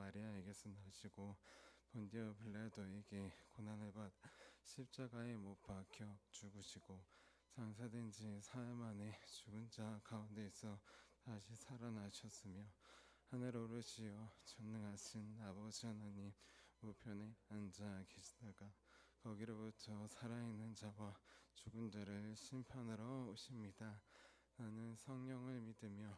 마리아에게서 나시고 본디오 빌라도에게 고난을 받아 십자가에 못 박혀 죽으시고 장사된 지 사흘 만에 죽은 자 가운데서 다시 살아나셨으며 하늘 오르시어 전능하신 아버지 하나님 우편에 앉아 계시다가 거기로부터 살아있는 자와 죽은 자를 심판하러 오십니다. 나는 성령을 믿으며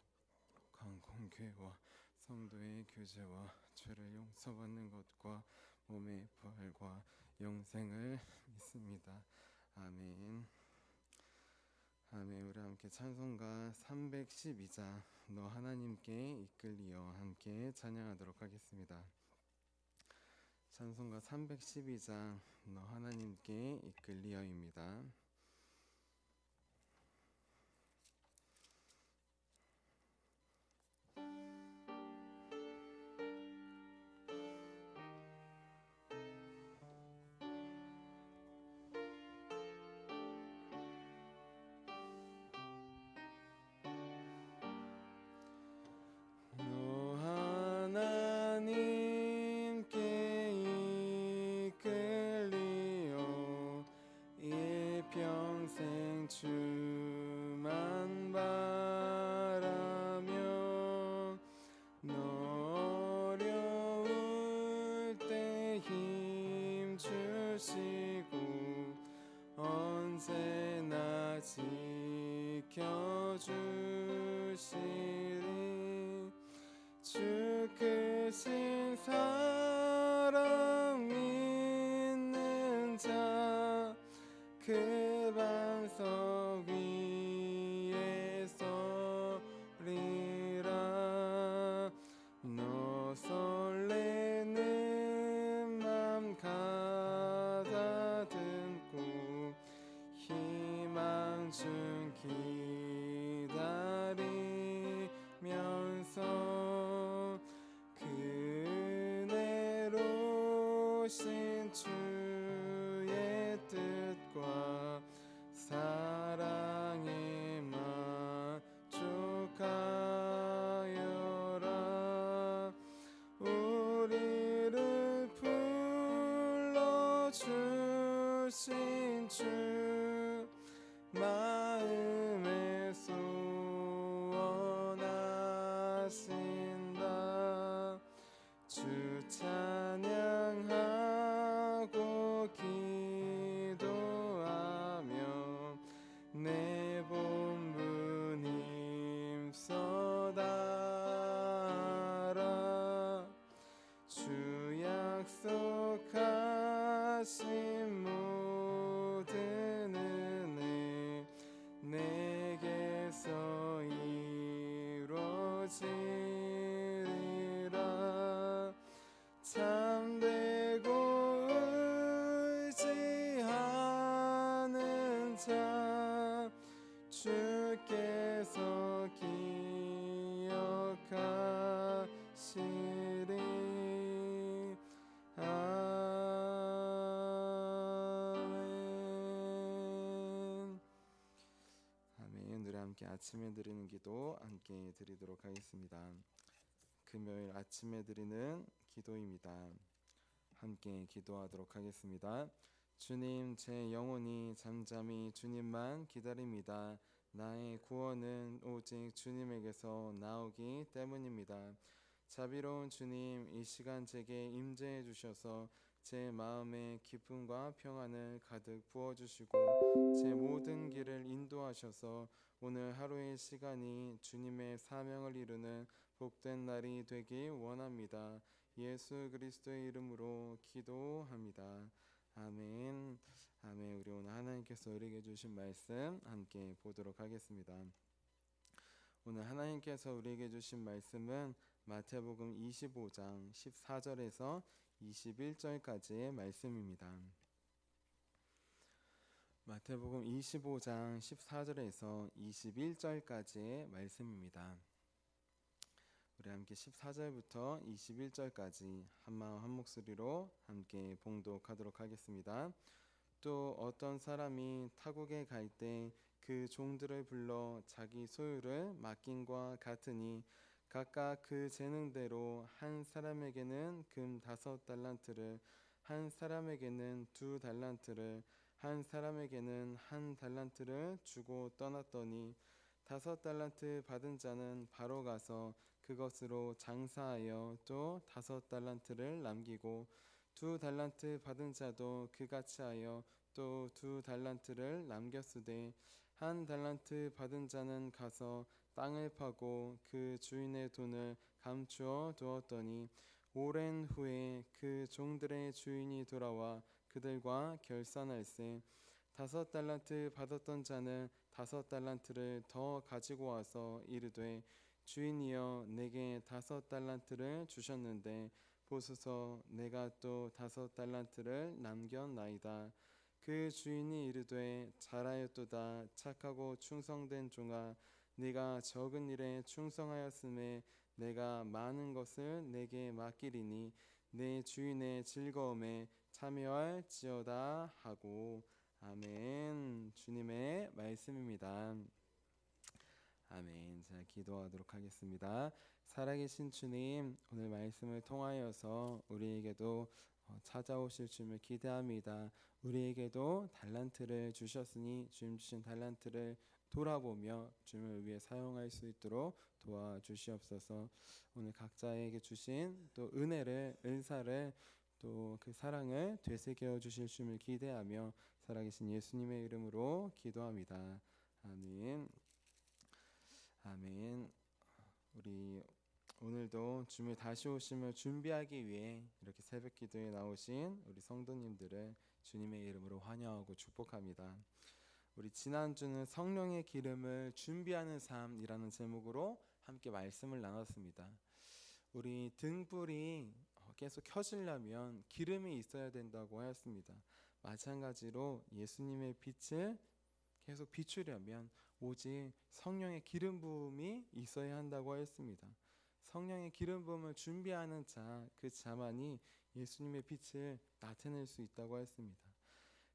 공교회와 성도의 교제와 죄를 용서받는 것과 몸의 부활과 영생을 믿습니다. 아멘. 아멘. 우리 함께 찬송가 312장 너 하나님께 이끌리어 함께 찬양하도록 하겠습니다. 찬송가 312장 너 하나님께 이끌리어입니다. 너 하나님께 이끌리어 일평생 주만 바라며 너 어려울 때 힘 주시고 언제나 지켜주시리 주 크신 사랑 믿는 자 그 반석 위에 서리라 너 설레는 맘 가다듬고 희망 중 기다리면서 그네로 신 주의 뜻과 사랑에 만족하여라 우리를 불러주신 주 마음에 소원하신다 주 찬양하고 기도하며 내 본분 힘써다라 주 약속하신 모든 은혜 내게서 이루어지리라 참되고 의지하는 자 주께서 기억하시리 아멘. 아멘. 우리 함께 아침에 드리는 기도 함께 드리도록 하겠습니다. 금요일 아침에 드리는 기도입니다. 함께 기도하도록 하겠습니다. 주님, 제 영혼이 잠잠히 주님만 기다립니다. 나의 구원은 오직 주님에게서 나오기 때문입니다. 자비로운 주님, 이 시간 제게 임재해 주셔서 제 마음에 기쁨과 평안을 가득 부어주시고 제 모든 길을 인도하셔서 오늘 하루의 시간이 주님의 사명을 이루는 복된 날이 되길 원합니다. 예수 그리스도의 이름으로 기도합니다. 아멘. 아멘. 우리 오늘 하나님께서 우리에게 주신 말씀 함께 보도록 하겠습니다. 오늘 하나님께서 우리에게 주신 말씀은 마태복음 25장 14절에서 21절까지의 말씀입니다. 마태복음 25장 14절에서 21절까지의 말씀입니다. 우리 함께 14절부터 21절까지 한마음 한 목소리로 함께 봉독하도록 하겠습니다. 또 어떤 사람이 타국에 갈 때 그 종들을 불러 자기 소유를 맡김과 같으니 각각 그 재능대로 한 사람에게는 금 5달란트를, 한 사람에게는 2달란트를, 한 사람에게는 1달란트를 주고 떠났더니 5달란트 받은 자는 바로 가서 그것으로 장사하여 또 5달란트를 남기고 2달란트 받은 자도 그같이 하여 또 2달란트를 남겼으되 1달란트 받은 자는 가서 땅을 파고 그 주인의 돈을 감추어 두었더니 오랜 후에 그 종들의 주인이 돌아와 그들과 결산할세 5달란트 받았던 자는 5달란트를 더 가지고 와서 이르되 주인이여 내게 5달란트를 주셨는데 보소서 내가 또 5달란트를 남겼나이다. 그 주인이 이르되 잘하였도다 착하고 충성된 종아 네가 적은 일에 충성하였음에 내가 많은 것을 내게 맡기리니 내 주인의 즐거움에 참여할지어다 하고. 아멘. 주님의 말씀입니다. 아멘. 자, 기도하도록 하겠습니다. 살아계신 주님, 오늘 말씀을 통하여서 우리에게도 찾아오실 주님을 기대합니다. 우리에게도 달란트를 주셨으니 주님 주신 달란트를 돌아보며 주님을 위해 사용할 수 있도록 도와주시옵소서. 오늘 각자에게 주신 또 은혜를, 은사를, 또 그 사랑을 되새겨 주실 주님을 기대하며 살아계신 예수님의 이름으로 기도합니다. 아멘. 아멘. 우리 오늘도 주님의 다시 오심을 준비하기 위해 이렇게 새벽 기도에 나오신 우리 성도님들을 주님의 이름으로 환영하고 축복합니다. 우리 지난주는 성령의 기름을 준비하는 삶이라는 제목으로 함께 말씀을 나눴습니다. 우리 등불이 계속 켜지려면 기름이 있어야 된다고 하였습니다. 마찬가지로 예수님의 빛을 계속 비추려면 오직 성령의 기름 부음이 있어야 한다고 하였습니다. 성령의 기름 부음을 준비하는 자, 그 자만이 예수님의 빛을 나타낼 수 있다고 하였습니다.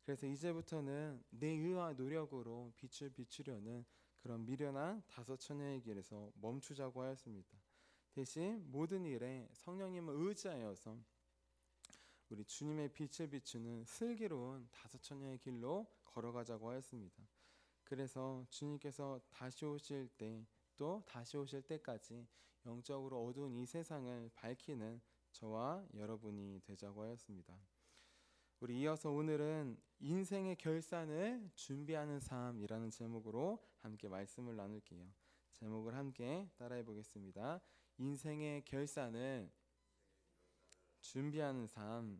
그래서 이제부터는 내 의와 노력으로 빛을 비추려는 그런 미련한 5처녀의 길에서 멈추자고 하였습니다. 대신 모든 일에 성령님을 의지하여서 우리 주님의 빛을 비추는 슬기로운 5처녀의 길로 걸어가자고 하였습니다. 그래서 주님께서 다시 오실 때, 또 다시 오실 때까지 영적으로 어두운 이 세상을 밝히는 저와 여러분이 되자고 하였습니다. 우리 이어서 오늘은 인생의 결산을 준비하는 삶이라는 제목으로 함께 말씀을 나눌게요. 제목을 함께 따라해 보겠습니다. 인생의 결산을 준비하는 삶.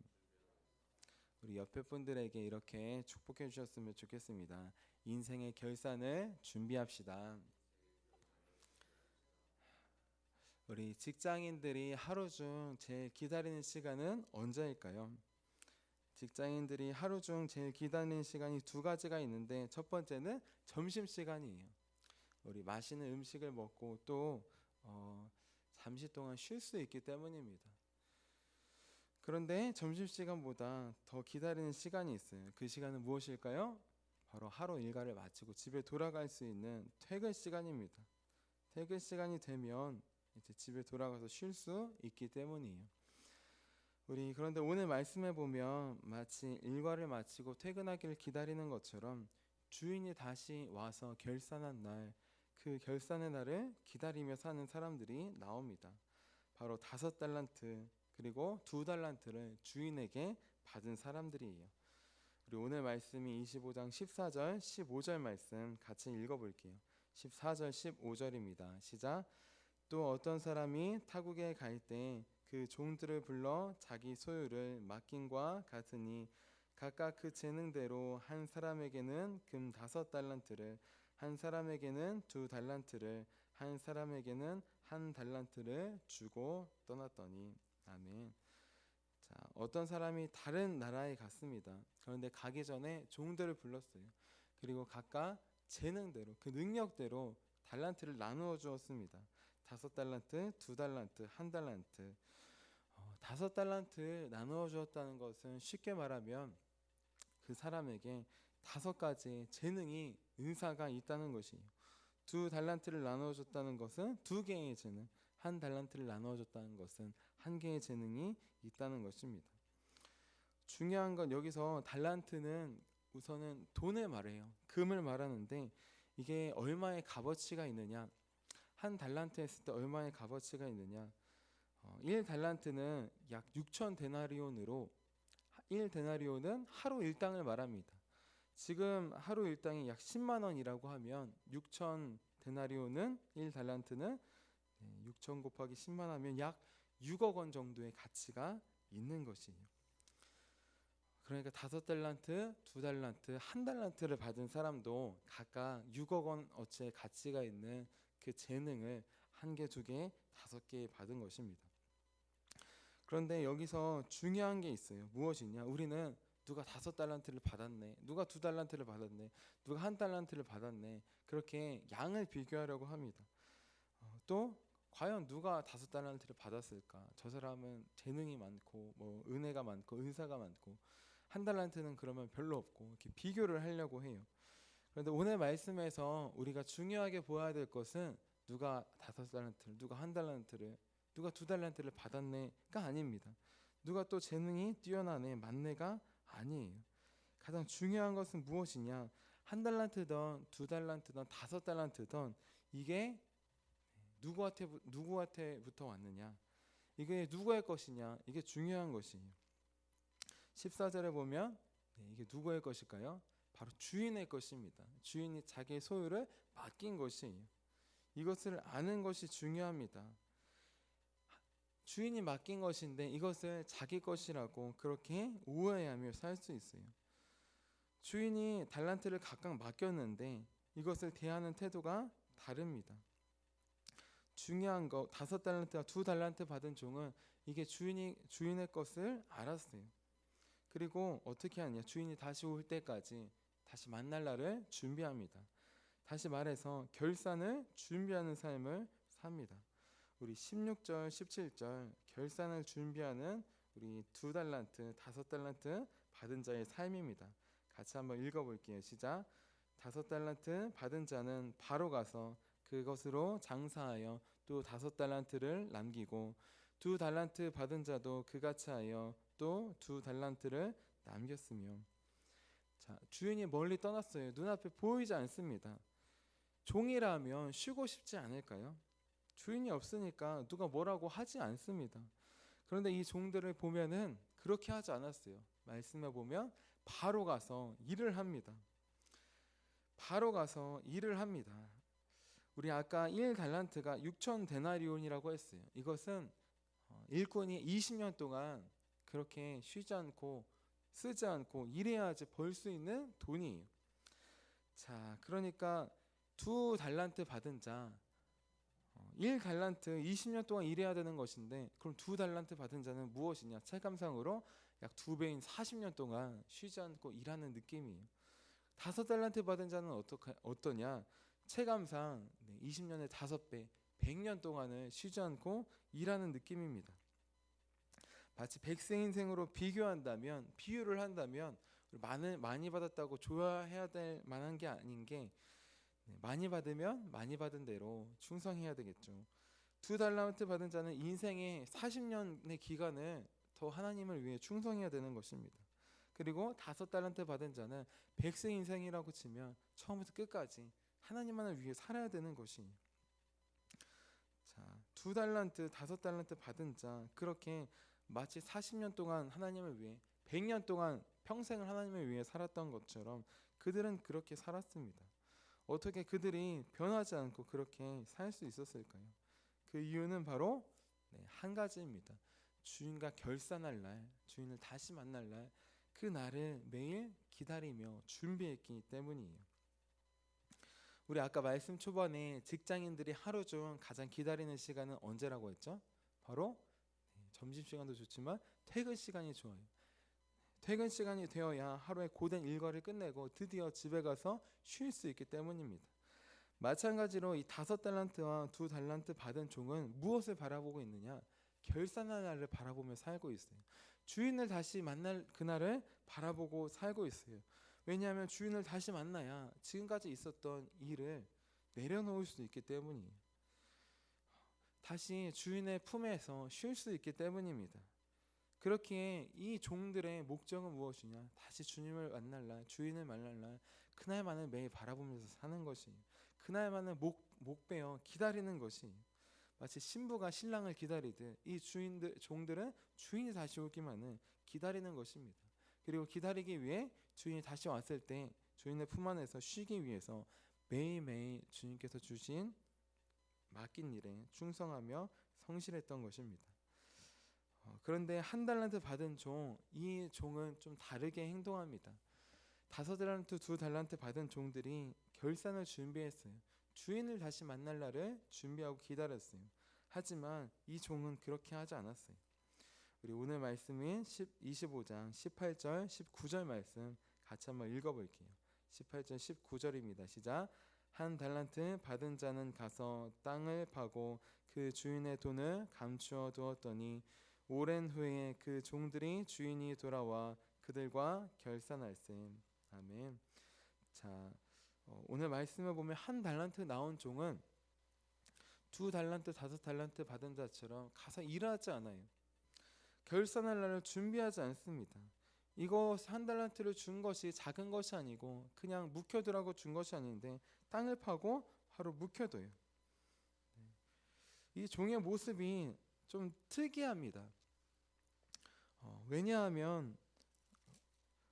우리 옆에 분들에게 이렇게 축복해 주셨으면 좋겠습니다. 인생의 결산을 준비합시다. 우리 직장인들이 하루 중 제일 기다리는 시간은 언제일까요? 직장인들이 하루 중 제일 기다리는 시간이 2가지가 있는데 첫 번째는 점심시간이에요. 우리 맛있는 음식을 먹고 또 잠시 동안 쉴 수 있기 때문입니다. 그런데 점심시간보다 더 기다리는 시간이 있어요. 그 시간은 무엇일까요? 바로 하루 일과를 마치고 집에 돌아갈 수 있는 퇴근 시간입니다. 퇴근 시간이 되면 이제 집에 돌아가서 쉴 수 있기 때문이에요. 우리 그런데 오늘 말씀해 보면 마치 일과를 마치고 퇴근하기를 기다리는 것처럼 주인이 다시 와서 결산한 날, 그 결산의 날을 기다리며 사는 사람들이 나옵니다. 바로 5달란트 그리고 2달란트를 주인에게 받은 사람들이에요. 우리 오늘 말씀이 25장 14절 15절 말씀 같이 읽어볼게요. 14절 15절입니다. 시작. 또 어떤 사람이 타국에 갈 때 그 종들을 불러 자기 소유를 맡김과 같으니 각각 그 재능대로 한 사람에게는 금 5달란트를, 한 사람에게는 2달란트를, 한 사람에게는 1달란트를 주고 떠났더니. 아멘. 자, 어떤 사람이 다른 나라에 갔습니다. 그런데 가기 전에 종들을 불렀어요. 그리고 각각 재능대로, 그 능력대로 달란트를 나누어 주었습니다. 5달란트, 2달란트, 1달란트. 5달란트 나누어 주었다는 것은 쉽게 말하면 그 사람에게 5가지 재능이, 은사가 있다는 것이에요. 2달란트를 나누어 줬다는 것은 2개의 재능, 한 달란트를 나누어 줬다는 것은 한 개의 재능이 있다는 것입니다. 중요한 건 여기서 달란트는 우선은 돈을 말해요. 금을 말하는데 이게 얼마의 값어치가 있느냐, 한 달란트 했을 때 얼마의 값어치가 있느냐. 1달란트는 약 6천 데나리온으로, 1데나리온은 하루 일당을 말합니다. 지금 하루 일당이 약 10만 원이라고 하면 6천 데나리온은 1달란트는 6천 곱하기 10만 하면 약 6억 원 정도의 가치가 있는 것이에요. 그러니까 5달란트, 2달란트, 1달란트를 받은 사람도 각각 6억 원 어치의 가치가 있는 그 재능을 1개, 2개, 5개 받은 것입니다. 그런데 여기서 중요한 게 있어요. 무엇이냐? 우리는 누가 5달란트를 받았네, 누가 2달란트를 받았네, 누가 1달란트를 받았네, 그렇게 양을 비교하려고 합니다. 또 과연 누가 5달란트를 받았을까? 저 사람은 재능이 많고 뭐 은혜가 많고 은사가 많고, 1달란트는 그러면 별로 없고, 이렇게 비교를 하려고 해요. 그런데 오늘 말씀에서 우리가 중요하게 보아야 될 것은 누가 5달란트를, 누가 1달란트를, 누가 2달란트를 받았네가 아닙니다. 누가 또 재능이 뛰어나네, 많네가 아니에요. 가장 중요한 것은 무엇이냐? 1달란트든 2달란트든 5달란트든 이게 누구한테부터 왔느냐, 이게 누구의 것이냐, 이게 중요한 것이에요. 14절에 보면 이게 누구의 것일까요? 바로 주인의 것입니다. 주인이 자기의 소유를 맡긴 것이에요. 이것을 아는 것이 중요합니다. 주인이 맡긴 것인데 이것을 자기 것이라고 그렇게 오해하며 살 수 있어요. 주인이 달란트를 각각 맡겼는데 이것을 대하는 태도가 다릅니다. 중요한 거, 5달란트와 2달란트 받은 종은 이게 주인의 것을 알았어요. 그리고 어떻게 하냐? 주인이 다시 올 때까지 다시 만날 날을 준비합니다. 다시 말해서 결산을 준비하는 삶을 삽니다. 우리 16절, 17절 결산을 준비하는 우리 2달란트, 5달란트 받은 자의 삶입니다. 같이 한번 읽어볼게요. 시작. 5달란트 받은 자는 바로 가서 그것으로 장사하여 또 5달란트를 남기고, 2달란트 받은 자도 그같이 하여 또 2달란트를 남겼으며. 자, 주인이 멀리 떠났어요. 눈앞에 보이지 않습니다. 종이라면 쉬고 싶지 않을까요? 주인이 없으니까 누가 뭐라고 하지 않습니다. 그런데 이 종들을 보면은 그렇게 하지 않았어요. 말씀에 보면 바로 가서 일을 합니다. 바로 가서 일을 합니다. 우리 아까 1달란트가 6천 데나리온이라고 했어요. 이것은 일꾼이 20년 동안 그렇게 쉬지 않고 쓰지 않고 일해야지 벌 수 있는 돈이에요. 자, 그러니까 2달란트 받은 자, 1달란트 20년 동안 일해야 되는 것인데, 그럼 2달란트 받은 자는 무엇이냐? 체감상으로 약 2배인 40년 동안 쉬지 않고 일하는 느낌이에요. 5달란트 받은 자는 어떠냐? 체감상 20년에 5배, 100년 동안을 쉬지 않고 일하는 느낌입니다. 마치 백세 인생으로 비교한다면, 비유를 한다면 많이 받았다고 좋아해야 될 만한 게 아닌 게, 많이 받으면 많이 받은 대로 충성해야 되겠죠. 2달란트 받은 자는 인생의 40년의 기간을 더 하나님을 위해 충성해야 되는 것입니다. 그리고 5달란트 받은 자는 백세 인생이라고 치면 처음부터 끝까지 하나님만을 위해 살아야 되는 것이에요. 자, 2달란트, 5달란트 받은 자, 그렇게 마치 40년 동안 하나님을 위해, 100년 동안 평생을 하나님을 위해 살았던 것처럼 그들은 그렇게 살았습니다. 어떻게 그들이 변하지 않고 그렇게 살 수 있었을까요? 그 이유는 바로 한 가지입니다. 주인과 결산할 날, 주인을 다시 만날 날, 그 날을 매일 기다리며 준비했기 때문이에요. 우리 아까 말씀 초반에 직장인들이 하루 중 가장 기다리는 시간은 언제라고 했죠? 바로 점심시간도 좋지만 퇴근 시간이 좋아요. 퇴근 시간이 되어야 하루의 고된 일과를 끝내고 드디어 집에 가서 쉴 수 있기 때문입니다. 마찬가지로 이 5달란트와 2달란트 받은 종은 무엇을 바라보고 있느냐? 결산할 날을 바라보며 살고 있어요. 주인을 다시 만날 그날을 바라보고 살고 있어요. 왜냐하면 주인을 다시 만나야 지금까지 있었던 일을 내려놓을 수 있기 때문이에요. 다시 주인의 품에서 쉴 수 있기 때문입니다. 그렇기에 이 종들의 목적은 무엇이냐? 다시 주님을 만날라, 주인을 만날라, 그날만을 매일 바라보면서 사는 것이, 그날만을 목베어 기다리는 것이, 마치 신부가 신랑을 기다리듯 이 종들은 주인이 다시 오기만을 기다리는 것입니다. 그리고 기다리기 위해 주인이 다시 왔을 때 주인의 품 안에서 쉬기 위해서 매일매일 주님께서 주신 맡긴 일에 충성하며 성실했던 것입니다. 그런데 한 달란트 받은 이 종은 좀 다르게 행동합니다. 5달란트, 2달란트 받은 종들이 결산을 준비했어요. 주인을 다시 만날 날을 준비하고 기다렸어요. 하지만 이 종은 그렇게 하지 않았어요. 우리 오늘 말씀인 25장 18절 19절 말씀 같이 한번 읽어볼게요. 18절 19절입니다. 시작. 한 달란트 받은 자는 가서 땅을 파고 그 주인의 돈을 감추어 두었더니 오랜 후에 그 종들이 주인이 돌아와 그들과 결산할세. 아멘. 자, 오늘 말씀을 보면 한 달란트 나온 종은 2달란트, 5달란트 받은 자처럼 가서 일하지 않아요. 결산할 날을 준비하지 않습니다. 이거 한 달란트를 준 것이 작은 것이 아니고 그냥 묵혀두라고 준 것이 아닌데 땅을 파고 바로 묵혀둬요. 이 종의 모습이 좀 특이합니다. 왜냐하면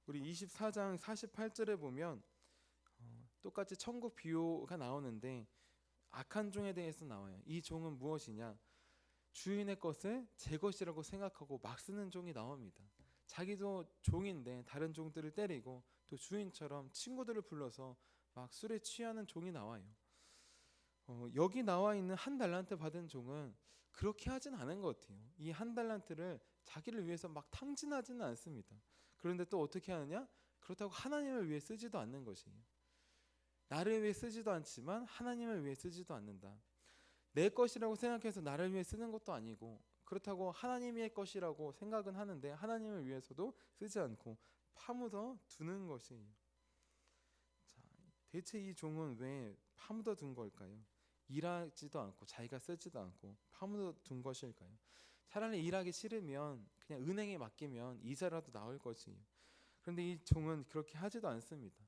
우리 24장 48절에 보면 똑같이 천국 비유가 나오는데 악한 종에 대해서 나와요. 이 종은 무엇이냐? 주인의 것을 제 것이라고 생각하고 막 쓰는 종이 나옵니다. 자기도 종인데 다른 종들을 때리고 또 주인처럼 친구들을 불러서 막 술에 취하는 종이 나와요. 여기 나와 있는 한 달란트 받은 종은 그렇게 하진 않은 것 같아요. 이 한 달란트를 자기를 위해서 막 탕진하지는 않습니다. 그런데 또 어떻게 하느냐? 그렇다고 하나님을 위해 쓰지도 않는 것이에요. 나를 위해 쓰지도 않지만 하나님을 위해 쓰지도 않는다. 내 것이라고 생각해서 나를 위해 쓰는 것도 아니고 그렇다고 하나님의 것이라고 생각은 하는데 하나님을 위해서도 쓰지 않고 파묻어 두는 것이에요. 자, 대체 이 종은 왜 파묻어 둔 걸까요? 일하지도 않고 자기가 쓰지도 않고 파묻어 둔 것일까요? 차라리 일하기 싫으면 그냥 은행에 맡기면 이자라도 나올 것이에요. 그런데 이 종은 그렇게 하지도 않습니다.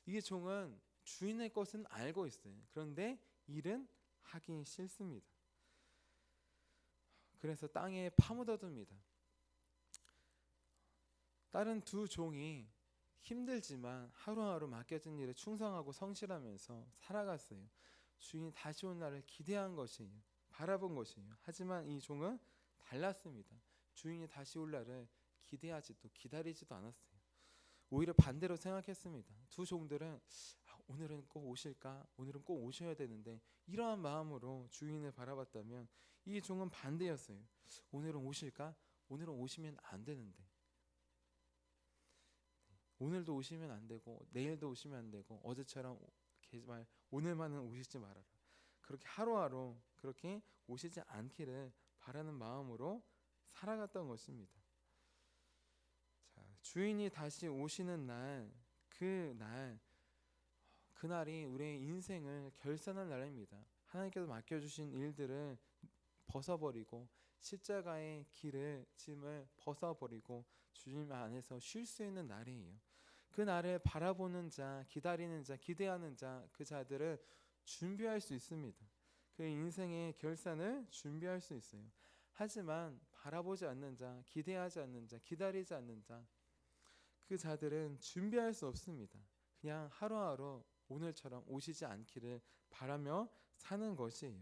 이 종은 주인의 것은 알고 있어요. 그런데 일은 하기 싫습니다. 그래서 땅에 파묻어둡니다. 다른 두 종이 힘들지만 하루하루 맡겨진 일에 충성하고 성실하면서 살아갔어요. 주인이 다시 온 날을 기대한 것이에요. 바라본 것이에요. 하지만 이 종은 달랐습니다. 주인이 다시 올 날을 기대하지도 기다리지도 않았어요. 오히려 반대로 생각했습니다. 두 종들은 오늘은 꼭 오실까? 오늘은 꼭 오셔야 되는데 이러한 마음으로 주인을 바라봤다면 이 종은 반대였어요. 오늘은 오실까? 오늘은 오시면 안 되는데 오늘도 오시면 안 되고 내일도 오시면 안 되고 어제처럼 제발 오늘만은 오시지 말아라. 그렇게 하루하루 그렇게 오시지 않기를 바라는 마음으로 살아갔던 것입니다. 자, 주인이 다시 오시는 날, 그날이 우리의 인생을 결산할 날입니다. 하나님께서 맡겨주신 일들을 벗어버리고 십자가의 짐을 벗어버리고 주님 안에서 쉴 수 있는 날이에요. 그 날을 바라보는 자, 기다리는 자, 기대하는 자, 그 자들은 준비할 수 있습니다. 그 인생의 결산을 준비할 수 있어요. 하지만 바라보지 않는 자, 기대하지 않는 자, 기다리지 않는 자, 그 자들은 준비할 수 없습니다. 그냥 하루하루 오늘처럼 오시지 않기를 바라며 사는 것이에요.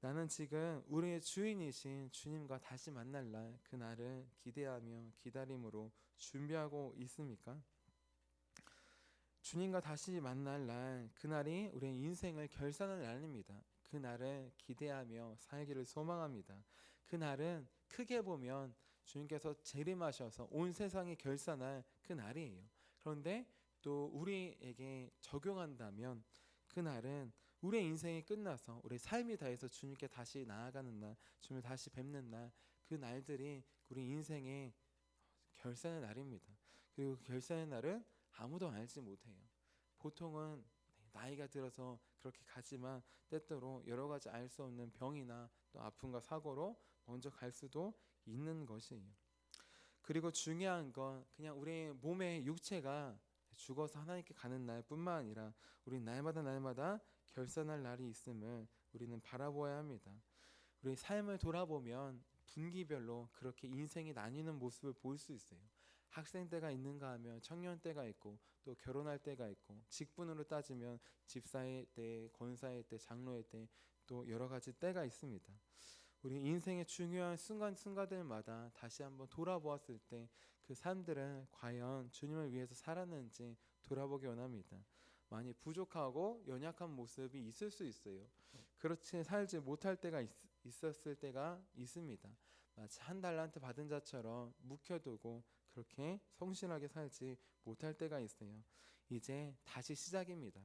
나는 지금 우리의 주인이신 주님과 다시 만날 날, 그 날을 기대하며 기다림으로 준비하고 있습니까? 주님과 다시 만날 날, 그날이 우리의 인생을 결산할 날입니다. 그 날을 기대하며 살기를 소망합니다. 그 날은 크게 보면 주님께서 재림하셔서 온 세상이 결산할 그 날이에요. 그런데 또 우리에게 적용한다면 그 날은 우리의 인생이 끝나서 우리의 삶이 다해서 주님께 다시 나아가는 날, 주님을 다시 뵙는 날, 그 날들이 우리 인생의 결산의 날입니다. 그리고 그 결산의 날은 아무도 알지 못해요. 보통은 나이가 들어서 그렇게 가지만 때때로 여러 가지 알 수 없는 병이나 또 아픔과 사고로 먼저 갈 수도 있는 것이에요. 그리고 중요한 건 그냥 우리 몸의 육체가 죽어서 하나님께 가는 날뿐만 아니라 우리 날마다 결산할 날이 있음을 우리는 바라보아야 합니다. 우리 삶을 돌아보면 분기별로 그렇게 인생이 나뉘는 모습을 볼 수 있어요. 학생 때가 있는가 하면 청년 때가 있고 또 결혼할 때가 있고 직분으로 따지면 집사의 때, 권사의 때, 장로의 때 또 여러 가지 때가 있습니다. 우리 인생의 중요한 순간순간들마다 다시 한번 돌아보았을 때 그 삶들은 과연 주님을 위해서 살았는지 돌아보기 원합니다. 많이 부족하고 연약한 모습이 있을 수 있어요. 그렇지 살지 못할 때가 있었을 때가 있습니다. 마치 한 달란트 받은 자처럼 묵혀두고 그렇게 성실하게 살지 못할 때가 있어요. 이제 다시 시작입니다.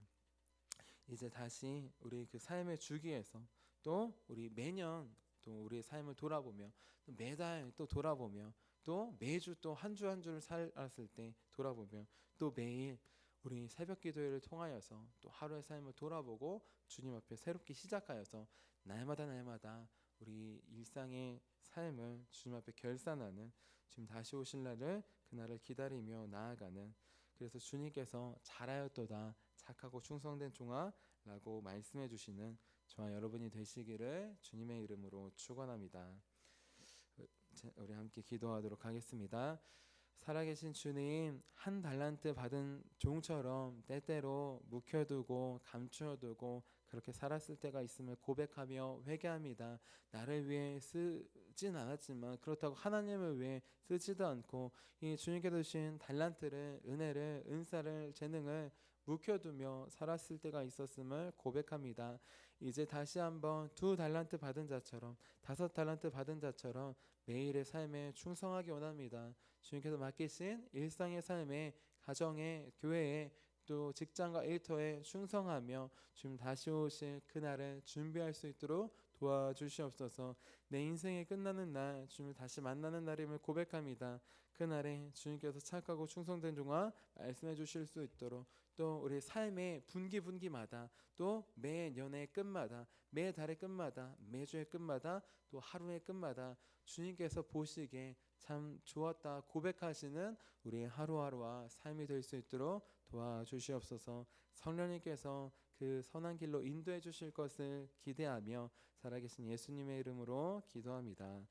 이제 다시 우리 그 삶의 주기에서 또 우리 매년 또 우리의 삶을 돌아보며 또 매달 또 돌아보며 또 매주 또 한 주 한 주를 살았을 때 돌아보며 또 매일 우리 새벽 기도회를 통하여서 또 하루의 삶을 돌아보고 주님 앞에 새롭게 시작하여서 날마다 우리 일상의 삶을 주님 앞에 결산하는 주님 다시 오실 날을 그날을 기다리며 나아가는 그래서 주님께서 잘하였도다 착하고 충성된 종아 라고 말씀해 주시는 저와 여러분이 되시기를 주님의 이름으로 축원합니다. 우리 함께 기도하도록 하겠습니다. 살아계신 주님, 한 달란트 받은 종처럼 때때로 묵혀두고 감추어두고 그렇게 살았을 때가 있음을 고백하며 회개합니다. 나를 위해 쓰진 않았지만 그렇다고 하나님을 위해 쓰지도 않고 이 주님께서 주신 달란트를, 은혜를, 은사를, 재능을 묵혀두며 살았을 때가 있었음을 고백합니다. 이제 다시 한번 2달란트 받은 자처럼 5달란트 받은 자처럼 매일의 삶에 충성하기 원합니다. 주님께서 맡기신 일상의 삶에 가정에 교회에 또 직장과 일터에 충성하며 주님 다시 오실 그날을 준비할 수 있도록 도와주시옵소서. 내 인생이 끝나는 날 주님을 다시 만나는 날임을 고백합니다. 그날에 주님께서 착하고 충성된 종아 말씀해 주실 수 있도록 또 우리 삶의 분기마다 또 매년의 끝마다 매달의 끝마다 매주의 끝마다 또 하루의 끝마다 주님께서 보시기에 참 좋았다 고백하시는 우리 하루하루와 삶이 될 수 있도록 도와주시옵소서. 성령님께서 그 선한 길로 인도해 주실 것을 기대하며 살아계신 예수님의 이름으로 기도합니다.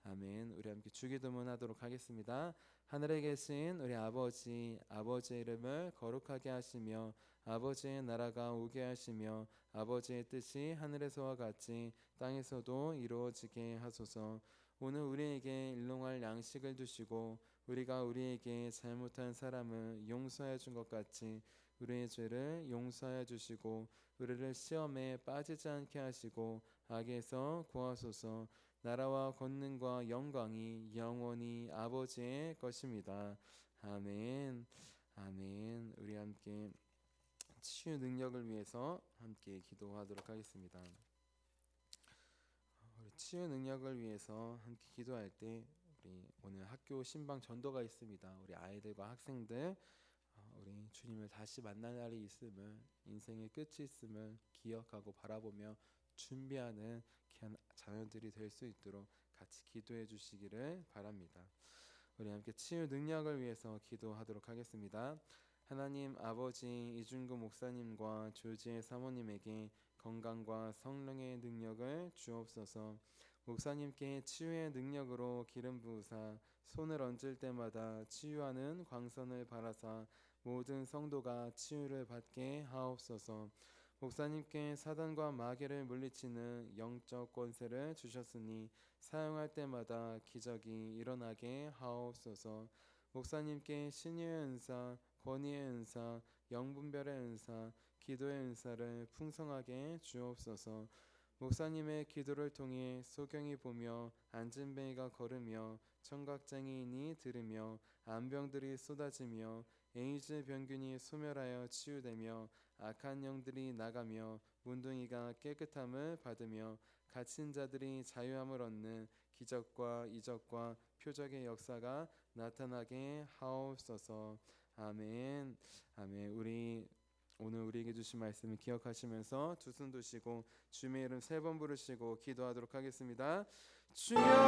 아멘. 우리 함께 주기도문 하도록 하겠습니다. 하늘에 계신 우리 아버지의 이름을 거룩하게 하시며 아버지의 나라가 오게 하시며 아버지의 뜻이 하늘에서와 같이 땅에서도 이루어지게 하소서. 오늘 우리에게 일용할 양식을 주시고 우리가 우리에게 잘못한 사람을 용서해 준 것 같이 우리의 죄를 용서해 주시고 우리를 시험에 빠지지 않게 하시고 악에서 구하소서. 나라와 권능과 영광이 영원히 아버지의 것입니다. 아멘. 아멘. 우리 함께 치유 능력을 위해서 함께 기도하도록 하겠습니다. 우리 치유 능력을 위해서 함께 기도할 때 우리 오늘 학교 신방 전도가 있습니다. 우리 아이들과 학생들 우리 주님을 다시 만날 날이 있음을 인생의 끝이 있음을 기억하고 바라보며 준비하는 귀한 자녀들이 될 수 있도록 같이 기도해 주시기를 바랍니다. 우리 함께 치유 능력을 위해서 기도하도록 하겠습니다. 하나님 아버지 이준구 목사님과 조지의 사모님에게 건강과 성령의 능력을 주옵소서. 목사님께 치유의 능력으로 기름 부으사 손을 얹을 때마다 치유하는 광선을 발하사 모든 성도가 치유를 받게 하옵소서. 목사님께 사단과 마귀를 물리치는 영적 권세를 주셨으니 사용할 때마다 기적이 일어나게 하옵소서. 목사님께 신유의 은사, 권위의 은사, 영분별의 은사, 기도의 은사를 풍성하게 주옵소서. 목사님의 기도를 통해 소경이 보며 안진뱅이가 걸으며 청각장애인이 들으며 암병들이 쏟아지며 에이즈 병균이 소멸하여 치유되며 악한 영들이 나가며 문둥이가 깨끗함을 받으며 갇힌 자들이 자유함을 얻는 기적과 이적과 표적의 역사가 나타나게 하옵소서. 아멘. 아멘. 우리 오늘 우리에게 주신 말씀을 기억하시면서 두 손 드시고 주님의 이름 3번 부르시고 기도하도록 하겠습니다. 주여